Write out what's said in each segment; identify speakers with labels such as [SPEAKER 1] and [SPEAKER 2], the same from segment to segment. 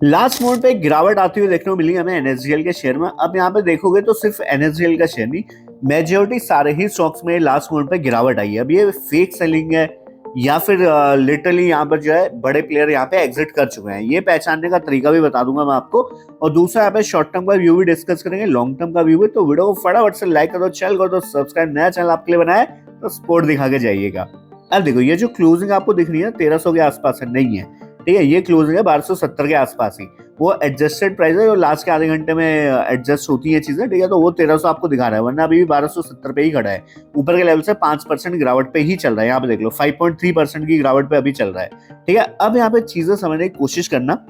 [SPEAKER 1] Last moment पे एक गिरावट आती हुई देखने को मिली हमें एनएसडीएल के शेयर में। अब यहाँ पे देखोगे तो सिर्फ एनएसडीएल का शेयर नहीं, मेजोरिटी सारे ही स्टॉक्स में लास्ट मोमेंट पे गिरावट आई है। अब ये फेक सेलिंग है या फिर लिटरली यहाँ पर जो है बड़े प्लेयर यहाँ पे एग्जिट कर चुके हैं, ये पहचानने का तरीका भी बता दूंगा मैं आपको। और दूसरा यहाँ पे शॉर्ट टर्म का व्यू भी डिस्कस करेंगे, लॉन्ग टर्म का व्यू भी। तो वीडियो को फटाफट से लाइक कर दो, चैनल कर दो सब्सक्राइब, नया चैनल आपके लिए बनाया तो सपोर्ट दिखा के जाइएगा। अब देखो ये जो क्लोजिंग आपको दिख रही है 1300 के आसपास है, नहीं है, ठीक है, ये क्लोजिंग है 1270 के आसपास ही। वो एडजस्टेड प्राइस है जो लास्ट के आधे घंटे में एडजस्ट होती है चीजें, ठीक है, तो वो 1300 आपको दिखा रहा है, वरना अभी भी 1270 पे ही खड़ा है। ऊपर के लेवल से 5% गिरावट पे ही चल रहा है, यहाँ पे देख लो 5.3% की गिरावट पे अभी चल रहा है, ठीक है। अब यहाँ पे चीजें समझने की कोशिश करना,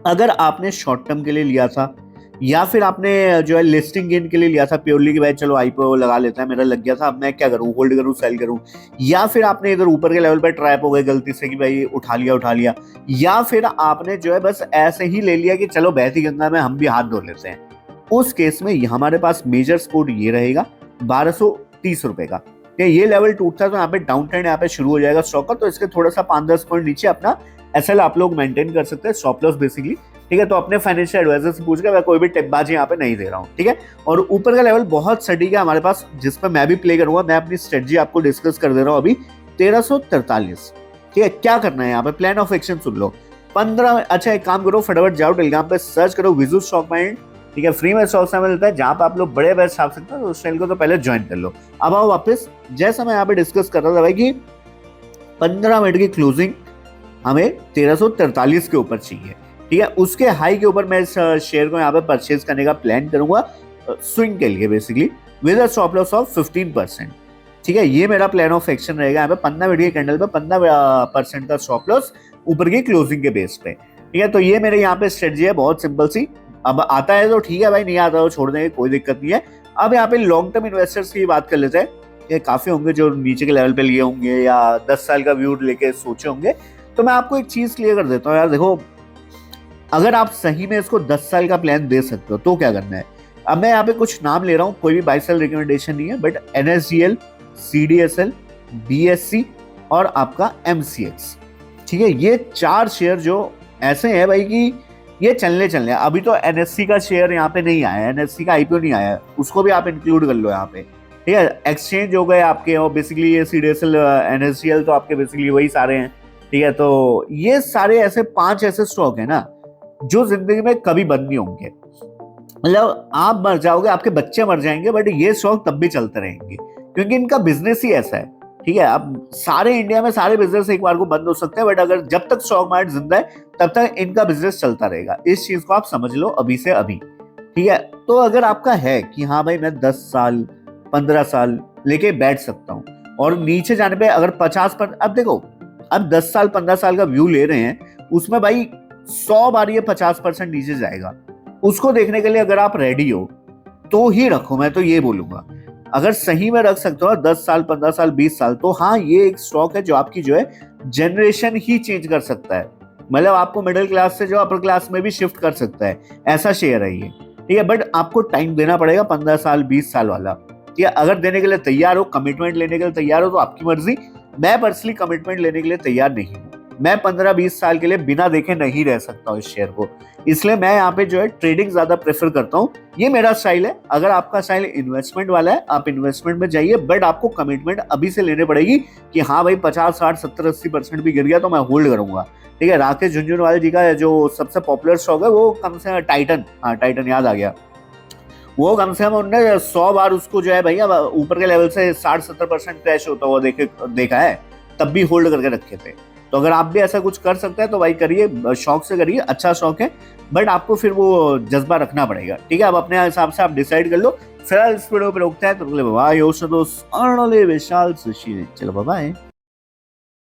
[SPEAKER 1] अगर आपने शॉर्ट टर्म के लिए लिया था या फिर आपने जो है लिस्टिंग गेन के लिए लिया था प्योरली कि भाई चलो आईपीओ लगा लेता है, मेरा लग गया था, अब मैं क्या करूं, होल्ड करूं, सेल करूं, या फिर आपने इधर ऊपर के लेवल पर ट्रैप हो गए गलती से कि भाई उठा लिया, या फिर आपने जो है बस ऐसे ही ले लिया कि चलो बहती गंगा में हम भी हाथ धो लेते हैं, उस केस में हमारे पास मेजर सपोर्ट ये रहेगा 1230 रुपए का। ये लेवल टूटता है तो यहाँ पे डाउन ट्रेंड यहाँ पे शुरू हो जाएगा स्टॉक का, तो इसके थोड़ा सा 5-10 पॉइंट नीचे अपना एसएल आप लोग मेंटेन कर सकते हैं, स्टॉप लॉस बेसिकली, ठीक है। तो अपने फाइनेंशियल एडवाइजर से पूछ के, मैं कोई भी टिपबाजी यहाँ पे नहीं दे रहा हूँ, ठीक है। और ऊपर का लेवल बहुत सटीक है हमारे पास, जिस पर मैं भी प्ले करूंगा, मैं अपनी स्ट्रेटजी आपको डिस्कस कर दे रहा हूँ अभी 1343, ठीक है। क्या करना है यहाँ पे, प्लान ऑफ एक्शन सुन लो। 15, अच्छा एक काम करो, फटाफट जाओ टेलीग्राम पे सर्च करो विजू स्टॉक माइंड, ठीक है, फ्री में स्टॉक समय मिलता है जहां पे आप लोग बड़े बैच छाप सकते हैं, तो उस चैनल को तो पहले ज्वाइन कर लो। अब आओ वापस, जैसा मैं यहाँ पे डिस्कस कर रहा था भाई कि 15 मिनट की क्लोजिंग हमें 1343 के ऊपर चाहिए, ठीक है। उसके हाई के ऊपर मैं इस शेयर को यहाँ पे परचेज करने का प्लान करूंगा स्विंग के लिए basically, with a stop loss of 15%, ठीक है। ये मेरा प्लान ऑफ एक्शन रहेगा यहाँ पे 15 मिनट के कैंडल पे 15% का स्टॉप लॉस ऊपर की क्लोजिंग के बेस पे, ठीक है। तो ये मेरे यहाँ पे स्ट्रेटजी है, बहुत सिंपल सी। अब आता है तो ठीक है भाई, नहीं आता तो छोड़ देंगे, कोई दिक्कत नहीं है। अब यहाँ पे लॉन्ग टर्म इन्वेस्टर्स की बात कर लेते हैं। ये काफी होंगे जो नीचे के लेवल पे लिए होंगे या 10 साल का व्यू लेके सोचे होंगे, तो मैं आपको एक चीज क्लियर कर देता हूँ यार। देखो, अगर आप सही में इसको 10 साल का प्लान दे सकते हो तो क्या करना है। अब मैं यहाँ पे कुछ नाम ले रहा हूँ, कोई भी बाय सेल रिकमेंडेशन नहीं है, बट एनएसडीएल, सीडीएसएल, बीएससी और आपका एमसीएक्स, ठीक है। ये 4 शेयर जो ऐसे हैं भाई कि ये चलने अभी तो एनएससी का शेयर यहाँ पे नहीं आया है, एनएससी का आईपीओ नहीं आया है, उसको भी आप इंक्लूड कर लो यहाँ पे, ठीक है। एक्सचेंज हो गए आपके, और बेसिकली ये सीडीएसएल, एनएसडीएल तो आपके बेसिकली वही सारे हैं, ठीक है। तो ये सारे ऐसे 5 ऐसे स्टॉक है ना जो जिंदगी में कभी बंद नहीं होंगे। मतलब आप मर जाओगे, आपके बच्चे मर जाएंगे, बट ये स्टॉक तब भी चलते रहेंगे क्योंकि इनका बिजनेस ही ऐसा है, ठीक है। अब सारे इंडिया में सारे बिजनेस एक बार को बंद हो सकते हैं, बट अगर जब तक स्टॉक मार्केट जिंदा है तब तक इनका बिजनेस चलता रहेगा। इस चीज को आप समझ लो अभी से अभी, ठीक है। तो अगर आपका है कि हाँ भाई मैं 10 साल 15 साल लेके बैठ सकता हूँ, और नीचे जाने पे अगर 50%, अब देखो, अब 10 साल 15 साल का व्यू ले रहे हैं, उसमें भाई 100 बार ये 50% नीचे जाएगा, उसको देखने के लिए अगर आप रेडी हो तो ही रखो। मैं तो ये बोलूंगा, अगर सही में रख सकते हो 10 साल 15 साल 20 साल, तो हाँ ये एक स्टॉक है जो आपकी जो है जनरेशन ही चेंज कर सकता है। मतलब आपको मिडिल क्लास से जो अपर क्लास में भी शिफ्ट कर सकता है, ऐसा शेयर है ये, ठीक है। बट आपको टाइम देना पड़ेगा 15 साल 20 साल वाला, ठीक है। अगर देने के लिए तैयार हो, कमिटमेंट लेने के लिए तैयार हो, तो आपकी मर्जी। मैं पर्सनली कमिटमेंट लेने के लिए तैयार नहीं हूँ, मैं 15-20 साल के लिए बिना देखे नहीं रह सकता हूँ इस शेयर को, इसलिए मैं यहाँ पे जो है ट्रेडिंग ज्यादा प्रेफर करता हूँ। ये मेरा स्टाइल है। अगर आपका स्टाइल इन्वेस्टमेंट वाला है, आप इन्वेस्टमेंट में जाइए, बट आपको कमिटमेंट अभी से लेने पड़ेगी कि हाँ भाई 50 60 70 80% भी गिर गया तो मैं होल्ड करूंगा, ठीक है। राकेश झुनझुनवाला जी का जो सबसे पॉपुलर स्टॉक है वो कम से टाइटन, हाँ टाइटन याद आ गया, वो कम से कम उन्होंने 100 बार उसको जो है भैया ऊपर के लेवल से 60-70% क्रैश होता हुआ देखा है, तब भी होल्ड करके रखे थे। तो अगर आप भी ऐसा कुछ कर सकते हैं तो भाई करिए, शौक से करिए, अच्छा शौक है, बट आपको फिर वो जज्बा रखना पड़ेगा, ठीक है। अब अपने हिसाब से आप डिसाइड कर लो। फिलहाल इस वीडियो पे रोकते हैं, तो बाय, विशाल सुशी, चलो बाय।